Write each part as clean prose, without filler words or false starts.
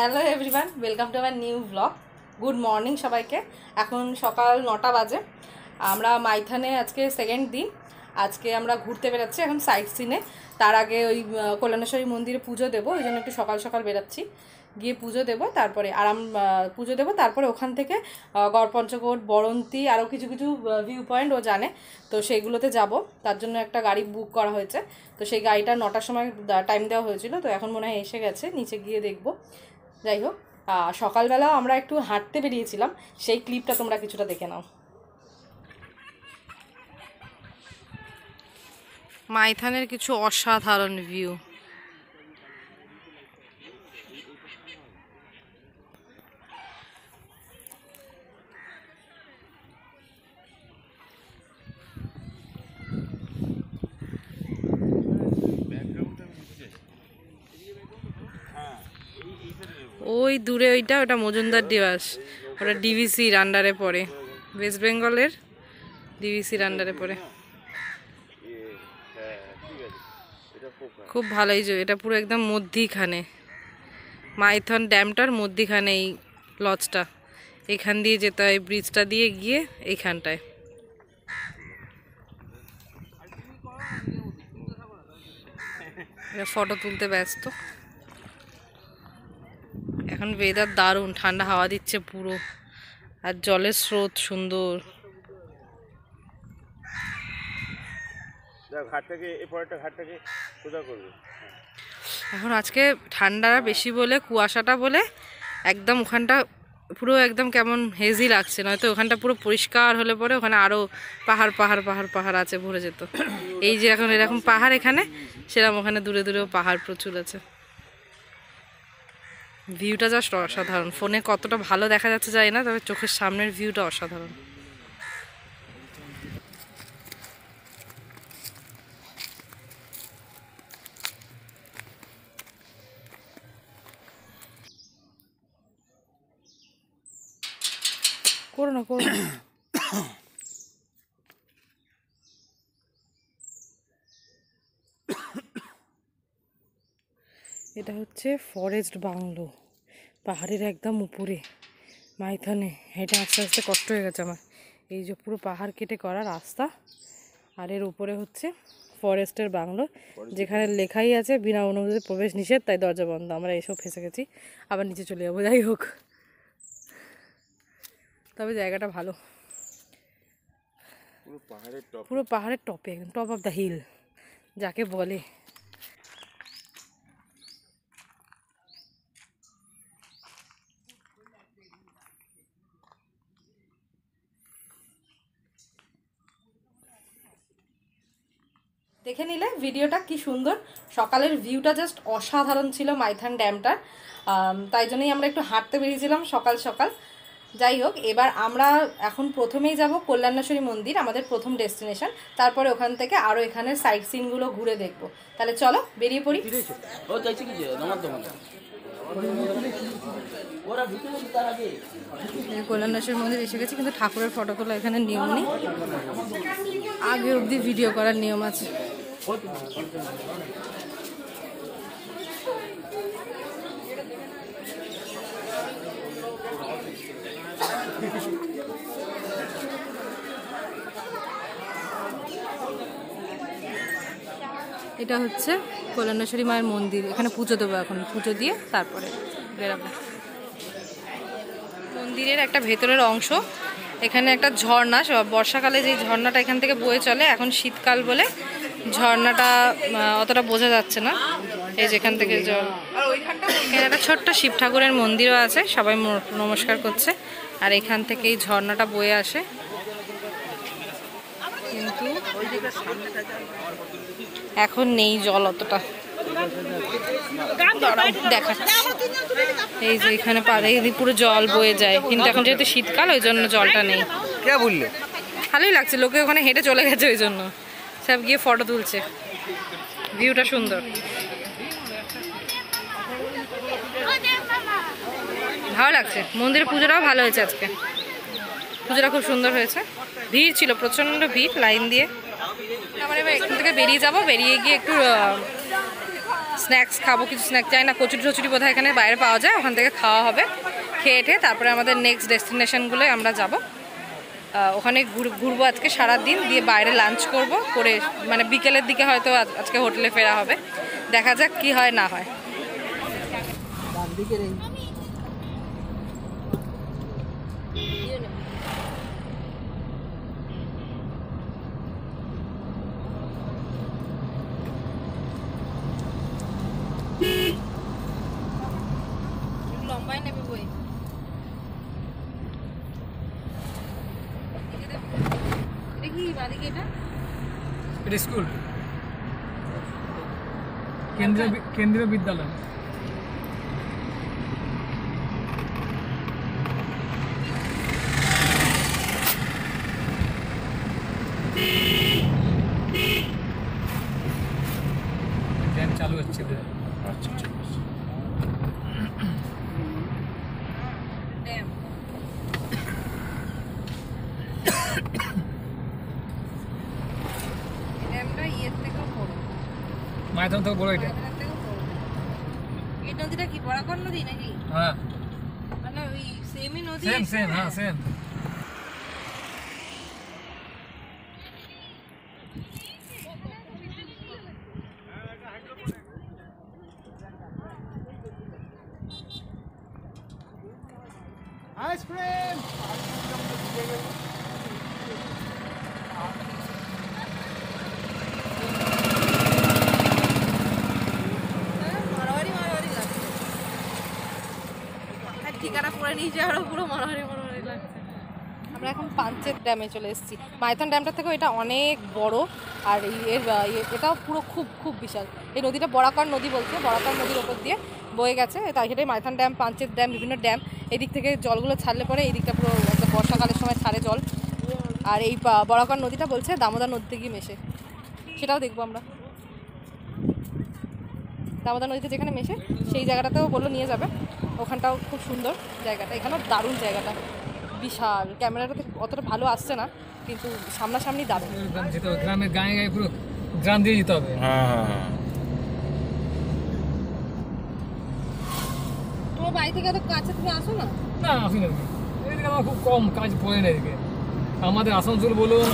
Hello everyone, welcome to our new blog. Good morning সবাইকে। এখন সকাল 9টা বাজে। আমরা মাইথনে আজকে সেকেন্ড দিন। আজকে আমরা ঘুরতে বেরোচ্ছি এখন সাইট সিনে। তার আগে ওই কল্যাণেশ্বরী মন্দিরে পুজো দেবো, ওই জন্য একটু সকাল সকাল বেরোচ্ছি। গিয়ে পুজো দেবো, তারপরে পুজো দেবো, তারপরে ওখান থেকে গড়পঞ্চকোট, বরন্তি, আরও কিছু কিছু ভিউ পয়েন্ট ও জানে, তো সেইগুলোতে যাব। তার জন্য একটা গাড়ি বুক করা হয়েছে। তো সেই গাড়িটা 9টার সময় টাইম দেওয়া হয়েছিল, তো এখন মনে হয় এসে গেছে, নিচে গিয়ে দেখবো। যাই হোক, সকালবেলাও আমরা একটু হাঁটতে বেরিয়েছিলাম, সেই ক্লিপটা তোমরা কিছুটা দেখে নাও। মাইথনের কিছু অসাধারণ ভিউ। ওই দূরে ওটা মজুমদার নিবাস, ওটা ডিভিসির আন্ডারে পড়ে, ওয়েস্ট বেঙ্গলের ডিভিসির আন্ডারে পড়ে। খুব ভালোই, এটা পুরো একদম মধ্যিখানে, মাইথন ড্যামটার মধ্যিখানে এই লজটা। এখান দিয়ে যেতে হয়, ব্রিজটা দিয়ে গিয়ে এইখানটায়। ফটো তুলতে ব্যস্ত। এখন ওয়েদার দারুণ, ঠান্ডা হাওয়া দিচ্ছে পুরো, আর জলের স্রোত সুন্দর। এখন আজকে ঠান্ডা বেশি বলে, কুয়াশাটা বলে একদম ওখানটা পুরো একদম কেমন হেজি লাগছে, নয়তো ওখানটা পুরো পরিষ্কার হলে পরে ওখানে আরও পাহাড় পাহাড় পাহাড় পাহাড় আছে, ভরে যেত। এই যে এখন এরকম পাহাড় এখানে, সেরকম ওখানে দূরে দূরেও পাহাড় প্রচুর আছে। ভিউটা জাস্ট অসাধারণ। ফোনে কতটা ভালো দেখা যাচ্ছে যায় না, তবে চোখের সামনের ভিউটা অসাধারণ। করো না, করো না। এটা হচ্ছে ফরেস্ট বাংলো, পাহাড়ের একদম উপরে মাইথনে। হেঁটে আস্তে আস্তে কষ্ট হয়ে গেছে আমার। এই যে পুরো পাহাড় কেটে করা রাস্তা, আর এর উপরে হচ্ছে ফরেস্টের বাংলো, যেখানে লেখাই আছে বিনা অনুমতিতে প্রবেশ নিষেধ, তাই দরজা বন্ধ। আমরা এসব ফেসে গেছি, আবার নিচে চলে যাবো। যাই হোক, তবে জায়গাটা ভালো, পুরো পাহাড়ের টপে, একদম টপ অফ দ্য হিল যাকে বলে। দেখে নিলে ভিডিওটা কি সুন্দর, সকালের ভিউটা জাস্ট অসাধারণ ছিল মাইথন ড্যামটার। তাই জন্যই আমরা একটু হাঁটতে বেরিয়েছিলাম সকাল সকাল। যাই হোক, এবার আমরা এখন প্রথমেই যাব কল্যাণেশ্বরী মন্দির, আমাদের প্রথম ডেস্টিনেশন। তারপরে ওখান থেকে আরও এখানের সাইট সিনগুলো ঘুরে দেখব। তাহলে চলো বেরিয়ে পড়ি। কল্যাণেশ্বরী মন্দির এসে গেছি, কিন্তু ঠাকুরের ফটো তোলা এখানে নিয়ম নেই, আগে অবধি ভিডিও করার নিয়ম আছে। এটা হচ্ছে কল্যাণেশ্বরী মায়ের মন্দির, এখানে পুজো দেবো। এখন পুজো দিয়ে তারপরে বেরাবো। মন্দিরের একটা ভেতরের অংশ, এখানে একটা ঝর্ণা, বর্ষাকালে যে ঝর্ণাটা এখান থেকে বয়ে চলে, এখন শীতকাল বলে ঝর্ণাটা অতটা বোঝা যাচ্ছে না। এই যেখান থেকে জল, এখানে একটা ছোট্ট শিব ঠাকুরের মন্দিরও আছে, সবাই নমস্কার করছে, আর এখান থেকে এই ঝর্ণাটা বয়ে আসে। কিন্তু এখন নেই জল অতটা, দেখাচ্ছি। এই যে এখানে পারে পুরো জল বয়ে যায়, কিন্তু এখন যেহেতু শীতকাল ওই জন্য জলটা নেই। কে বললে? ভালোই লাগছে, লোকে ওখানে হেঁটে চলে গেছে, ওই জন্য সব গিয়ে ফটো তুলছে। ভিউটা সুন্দর, ভালো লাগছে। মন্দিরে পুজোটাও ভালো হয়েছে আজকে, পুজোটা খুব সুন্দর হয়েছে। ভিড় ছিল, প্রচণ্ড ভিড়, লাইন দিয়ে। আমরা এবার এখান থেকে বেরিয়ে যাব, বেরিয়ে গিয়ে একটু স্ন্যাক্স খাবো, কিছু স্ন্যাক্স চাই না, কচুরি টচুরি বোধহয় এখানে বাইরে পাওয়া যায়, ওখান থেকে খাওয়া হবে। খেয়ে ঠে তারপরে আমাদের নেক্সট ডেস্টিনেশনগুলোয় আমরা যাব। ওখানে ঘুরবো আজকে সারা দিন, দিয়ে বাইরে লাঞ্চ করব, করে মানে বিকেলের দিকে হয়তো আজকে হোটেলে ফেরা হবে। দেখা যাক কি হয় না হয়। লম্বাই নেবে বই। এটা কি বাদিকে? এটা স্কুল, কেন্দ্রীয় বিদ্যালয়। ড্যাম চালু হচ্ছে। আচ্ছা ঠিক আছে। ড্যাম ড্যামটা ইয়ের থেকেও বড়, মাইথন থেকে বড় এটা। এই নদীটা কি বরাকর নদী নাকি? হ্যাঁ মানে ওই সেমই নদী। সেম হ্যাঁ সেম। আইসক্রিম ঠিকানা পরে নিয়েছে, আরো পুরো মারামারি লাগছে। আমরা এখন পাঞ্চেত ড্যামে চলে এসেছি। মাইথন ড্যামটা থেকেও এটা অনেক বড়, আর এটাও পুরো খুব খুব বিশাল। এই নদীটা বরাকর নদী বলছে, বরাকর নদীর ওপর দিয়ে বয়ে গেছে, তাই সেটাই মাইথন ড্যাম, পাঞ্চেত ড্যাম, বিভিন্ন ড্যাম। এই দিক থেকে জলগুলো ছাড়লে পরে এই দিকটা পুরো বর্ষাকালের সময় ছাড়ে জল। আর এই বরাকর নদীটা বলছে দামোদর নদীতে গিয়ে মেশে, সেটাও দেখবো আমরা। দামোদর নদীতে যেখানে মেশে সেই জায়গাটাতেও বললো নিয়ে যাবে, ওখানটাও খুব সুন্দর জায়গাটা। এখানেও দারুণ জায়গাটা, বিশাল। ক্যামেরাটাতে অতটা ভালো আসছে না, কিন্তু সামনাসামনি দারুণ। গ্রামের গায়ে গায়ে পুরো গ্রাম দিয়ে যেতে হবে। হ্যাঁ তোমার বাড়ি থেকে এত কাছে, তুমি আসো না? না আসি না, এদিকে আমার খুব কম কাজ পড়ে না এদিকে। আমাদের আসানসোল বলুন,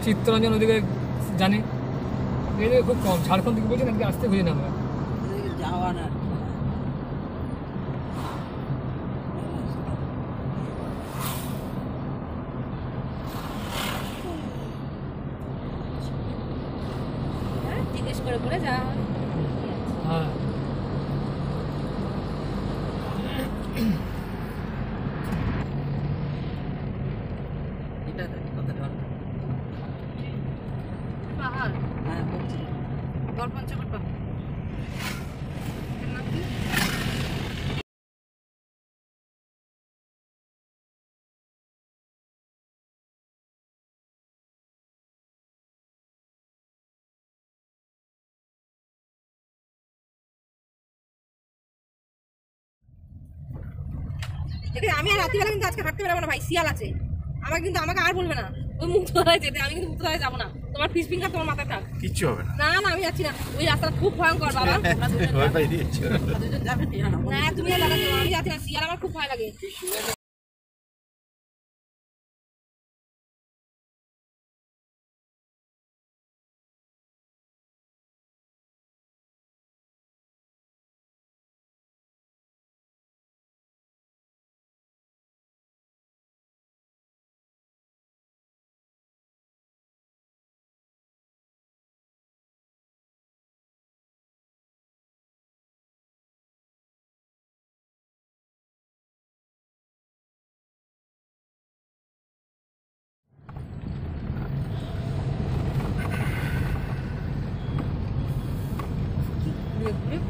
চিত্তরঞ্জন ওদিকে জানি, এদিকে খুব কম। ঝাড়খণ্ড থেকে বলছি না, এদিকে আসতে খুঁজি না আমরা। যাওয়া না। জিজ্ঞেস করে করে যা। হ্যাঁ এটা কতটা? পাহাড়, হ্যাঁ বলছি। গড়পঞ্চকোট পাহাড়। এর নাম কি? আমি আর রাত্রিবেলা কিন্তু আজকে হাঁটতে পারবো না ভাই, শিয়াল আছে। আমাকে আর বলবে না ওই মুক্তধারায় যেতে, আমি কিন্তু মুক্তধারায় যাবো না। তোমার ফিস ফিঙ্গার তোমার মাথায় থাক, কিচ্ছু হবে না। না না আমি যাচ্ছি না, ওই রাস্তাটা খুব ভয়ঙ্কর বাবা। ভয় পাই দিয়েছো। দুজন যাবেন না? না তুমি আর দাদা যেও, আমি যাচ্ছি না, শিয়াল আমার খুব ভয় লাগে।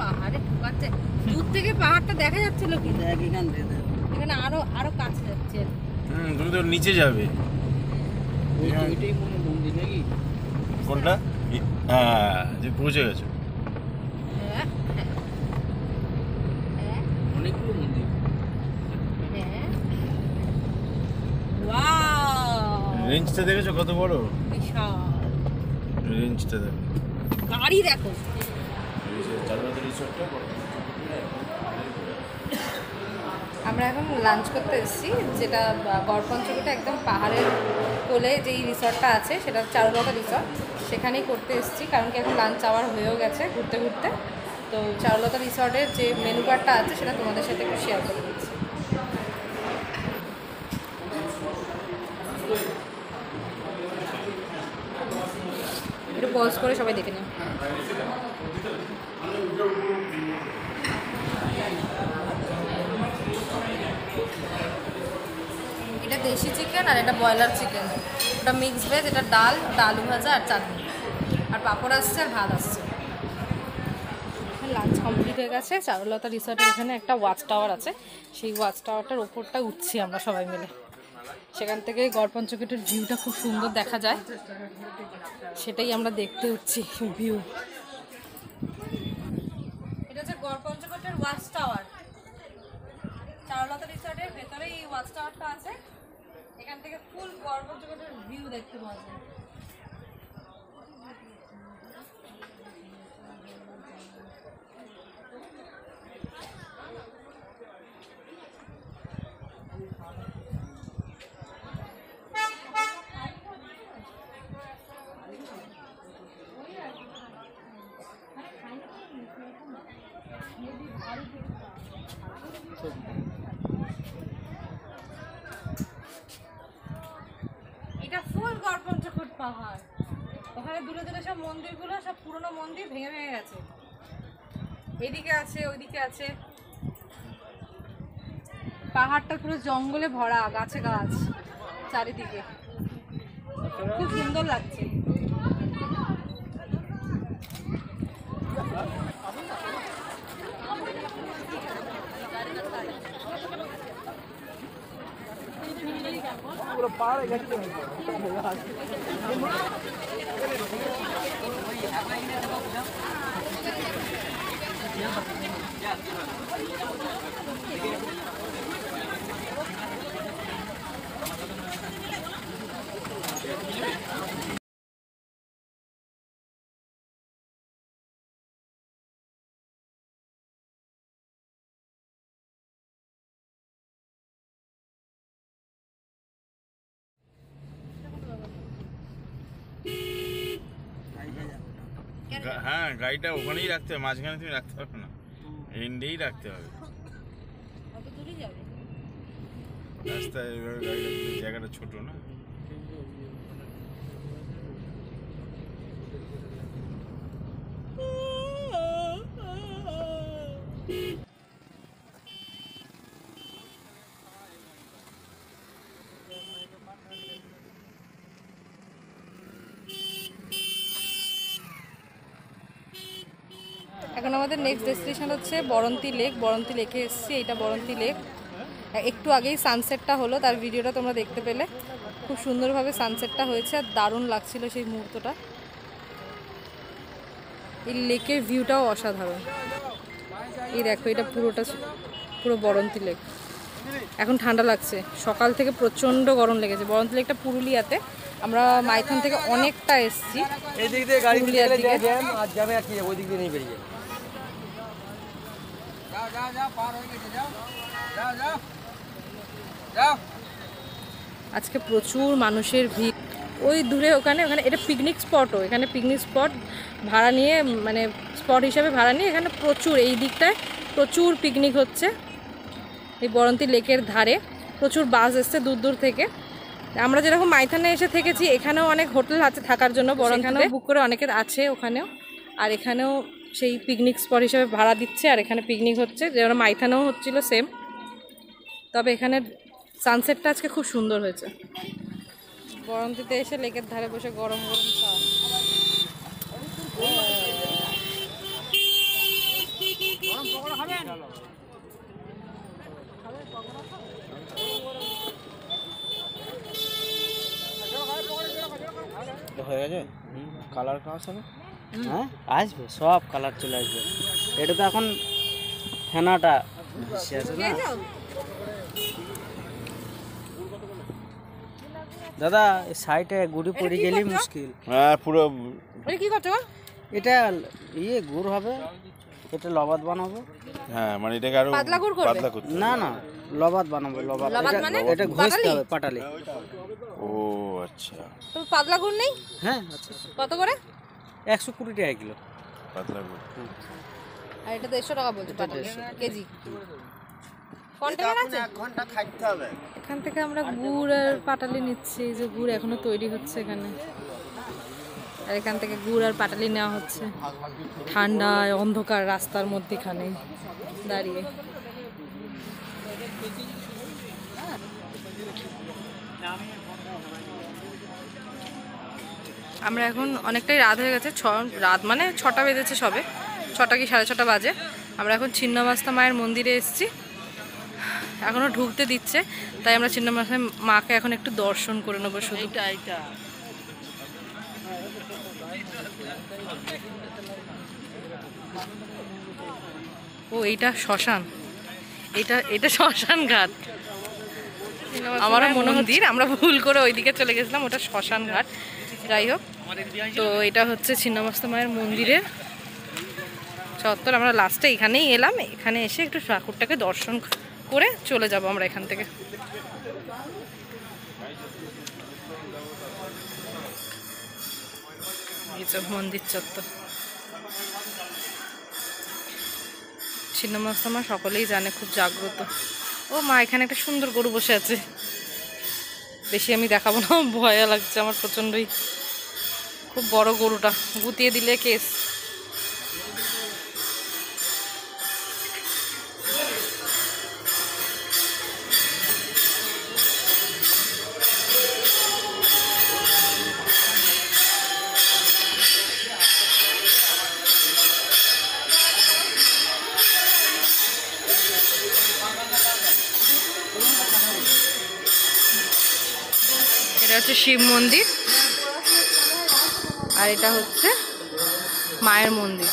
পাহাড়ে ঢুকাচ্ছে, দূর থেকে পাহাড়টা দেখা যাচ্ছিল কি? দেখ এখান থেকে দেখ। এখানে আরো কাছে যাচ্ছে। তুমি তো নিচে যাবে। ওইটাই মনে মন্দির নাকি? কোনটা? হ্যাঁ যে পৌঁছে গেছো। হ্যাঁ হ্যাঁ অনেকগুলো মন্দির। হ্যাঁ। ওয়াও, রেঞ্জটা দেখেছো কত বড়? বিশাল। রেঞ্জটা দেখো। গাড়ি দেখো, চালু আমরা এখন লাঞ্চ করতে এসেছি, যেটা গড়পঞ্চকোটে একদম পাহাড়ের কোলে যেই রিসর্টটা আছে সেটা চারুলতা রিসর্ট, সেখানেই করতে এসেছি। কারণ কি এখন লাঞ্চ আওয়ার হয়েও গেছে ঘুরতে ঘুরতে। তো চারুলতা রিসর্টের যে মেনু কার্ডটা আছে সেটা তোমাদের সাথে একটু শেয়ার করে দিচ্ছি। একটু পজ করে সবাই দেখে নিন। এটা দেশি চিকেন আর এটা ব্রয়লার চিকেন, ওটা মিক্স ভেজ, এটা ডাল, আলু ভাজা আর চাটনি, আর পাঁপড় আসছে আর ভাত আসছে। লাঞ্চ কমপ্লিট হয়ে গেছে। চারুলতা রিসর্টের এখানে একটা ওয়াচ টাওয়ার আছে, সেই ওয়াচ টাওয়ারটার ওপরটা উঠছি আমরা সবাই মিলে। সেখান থেকে গড়পঞ্চকোটের ভিউটা খুব সুন্দর দেখা যায়, সেটাই আমরা দেখতে উঠছি ভিউ। এটা হচ্ছে গড়পঞ্চকোটের ওয়াচ টাওয়ার। চারুলতা রিসর্টের ভেতরে এই ওয়াচ টাওয়ারটা আছে, এখান থেকে ফুল গড়পঞ্চকোটের ভিউ দেখতে পাওয়া যায়। এটা ফুল গড়পঞ্চকোট পাহাড়, ওখানে দূরে দূরে সব মন্দিরগুলো সব পুরনো মন্দির ভেঙে ভেঙে গেছে, এদিকে আছে ওইদিকে আছে। পাহাড়টা পুরো জঙ্গলে ভরা, গাছে গাছ চারিদিকে, খুব সুন্দর লাগছে। হ্যাঁ, গাড়িটা ওখানেই রাখতে হবে, মাঝখানে তুমি রাখতে পারবে না, এন্ডেই রাখতে হবে। রাস্তায় এভাবে গাড়ি রাখতে জায়গাটা ছোট না। এখন আমাদের নেক্সট ডেস্টিনেশন হচ্ছে বরন্তী লেক। বরন্তী লেকে এসেছি, এইটা বরন্তী লেক। একটু আগেই সানসেটটা হলো, তার ভিডিওটা তোমরা দেখতে পেলে। খুব সুন্দরভাবে সানসেটটা হয়েছে আর দারুণ লাগছিল সেই মুহূর্তটা। এই লেকের ভিউটাও অসাধারণ। এই দেখো, এটা পুরো বরন্তী লেক। এখন ঠান্ডা লাগছে, সকাল থেকে প্রচণ্ড গরম লেগেছে। বরন্তী লেকটা পুরুলিয়াতে, আমরা মাইথন থেকে অনেকটা এসেছি। পুরুলিয়ার দিকে আজকে প্রচুর মানুষের ভিড়। ওই দূরে ওখানে এটা পিকনিক স্পটও, এখানে পিকনিক স্পট ভাড়া নিয়ে, মানে স্পট হিসাবে ভাড়া নিয়ে এখানে প্রচুর, এই দিকটায় প্রচুর পিকনিক হচ্ছে। এই বরন্তী লেকের ধারে প্রচুর বাস এসছে দূর দূর থেকে। আমরা যেরকম মাইথানে এসে থেকেছি, এখানেও অনেক হোটেল আছে থাকার জন্য, এখানেও বুক করে অনেকের আছে ওখানেও। আর এখানেও সেই পিকনিক স্পট হিসেবে ভাড়া দিচ্ছে, আর এখানে পিকনিক হচ্ছে, যেমন মাইথানেও হচ্ছিল সেম। তবে এখানে সানসেটটা আজকে খুব সুন্দর হয়েছে। বরন্তীতে এসে লেকের ধারে বসে গরম গরম চা। হয়ে গেছে কালার কাজ হবে, হ্যাঁ আসবে, সব কালার চলে আসবে। এটা তো এখন ফেনাটা ভেসে আছে না দাদা, সাইডে গুড়ি পড়ে গেলেই মুশকিল। হ্যাঁ, পুরো কি করছো? এটা গুড় হবে, এটা লবাদ বানাবো। হ্যাঁ মানে এটাকে আরো পাতলা গুড় করবে? পাতলা করতে না না, লবাদ বানাবো। লবাদ লবাদ এটা- মানে? এটা ঘষতে হবে পাটালি। ও আচ্ছা, তো পাতলা গুড় নেই? হ্যাঁ আচ্ছা, কত করে? 120 টাকা কিলো। পাতলা গুড়। আর এটা 150 টাকা বলছে পাটালি কেজি। কন্টেনার আছে? এখান থেকে আমরা গুড় আর পাটালি নিচ্ছি। এই যে গুড় এখনো তৈরি হচ্ছে এখানে, আর এখান থেকে গুড় আর পাটালি নেওয়া হচ্ছে ঠান্ডায় অন্ধকার রাস্তার মধ্যেখানে দাঁড়িয়ে। আমরা এখন অনেকটাই রাত হয়ে গেছে, রাত মানে 6টা বেজেছে সবে, 6টা কি 6:30 বাজে। আমরা এখন ছিন্নমস্তা মায়ের মন্দিরে এসেছি, এখনও ঢুকতে দিচ্ছে, তাই আমরা ছিন্নমস্তা মাকে এখন একটু দর্শন করে নেবো শুধু। ও এইটা শ্মশান, এটা শ্মশান ঘাট। আমারও মন্দির, আমরা ভুল করে ওইদিকে চলে গেছিলাম, ওটা শ্মশান ঘাট। যাই হোক, তো এটা হচ্ছে ছিন্নমস্তা মায়ের মন্দিরের চত্বর। আমরা লাস্টে এখানেই এলাম, এখানে এসে একটু ঠাকুরটাকে দর্শন করে চলে যাব আমরা এখান থেকে। এই যে মন্দির চত্বর। ছিন্নমস্তা মা সকলেই জানে, খুব জাগ্রত। ও মা, এখানে একটা সুন্দর গরু বসে আছে। বেশি আমি দেখাবো না, ভয় লাগছে আমার প্রচণ্ডই। খুব বড় গরুটা, গুতিয়ে দিলে কেস। এটা হচ্ছে শিব মন্দির, আর এটা হচ্ছে মায়ের মন্দির।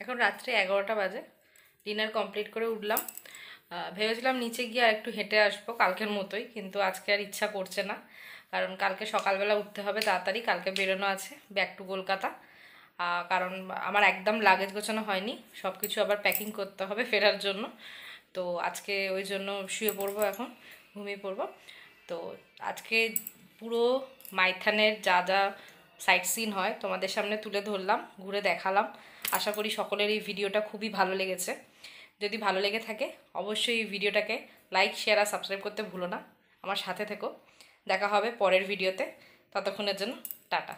এখন রাত্রে 11টা বাজে, ডিনার কমপ্লিট করে উঠলাম। ভেবেছিলাম নিচে গিয়ে আর একটু হেঁটে আসবো কালকের মতোই, কিন্তু আজকে আর ইচ্ছা করছে না, কারণ কালকে সকালবেলা উঠতে হবে তাড়াতাড়ি, কালকে বেরোনো আছে ব্যাক টু কলকাতা। কারণ আমার একদম লাগেজ গোছানো হয়নি, সব কিছু আবার প্যাকিং করতে হবে ফেরার জন্য। তো আজকে ওই জন্য শুয়ে পড়বো, এখন ঘুমিয়ে পড়বো। তো আজকে পুরো মাইথানের যা যা সাইট সিন হয় তোমাদের সামনে তুলে ধরলাম, ঘুরে দেখালাম। আশা করি সকলের এই ভিডিওটা খুবই ভালো লেগেছে। যদি ভালো লেগে থাকে অবশ্যই এই ভিডিওটাকে লাইক, শেয়ার আর সাবস্ক্রাইব করতে ভুলো না। আমার সাথে থেকো, দেখা হবে পরের ভিডিওতে। ততক্ষণের জন্য টাটা।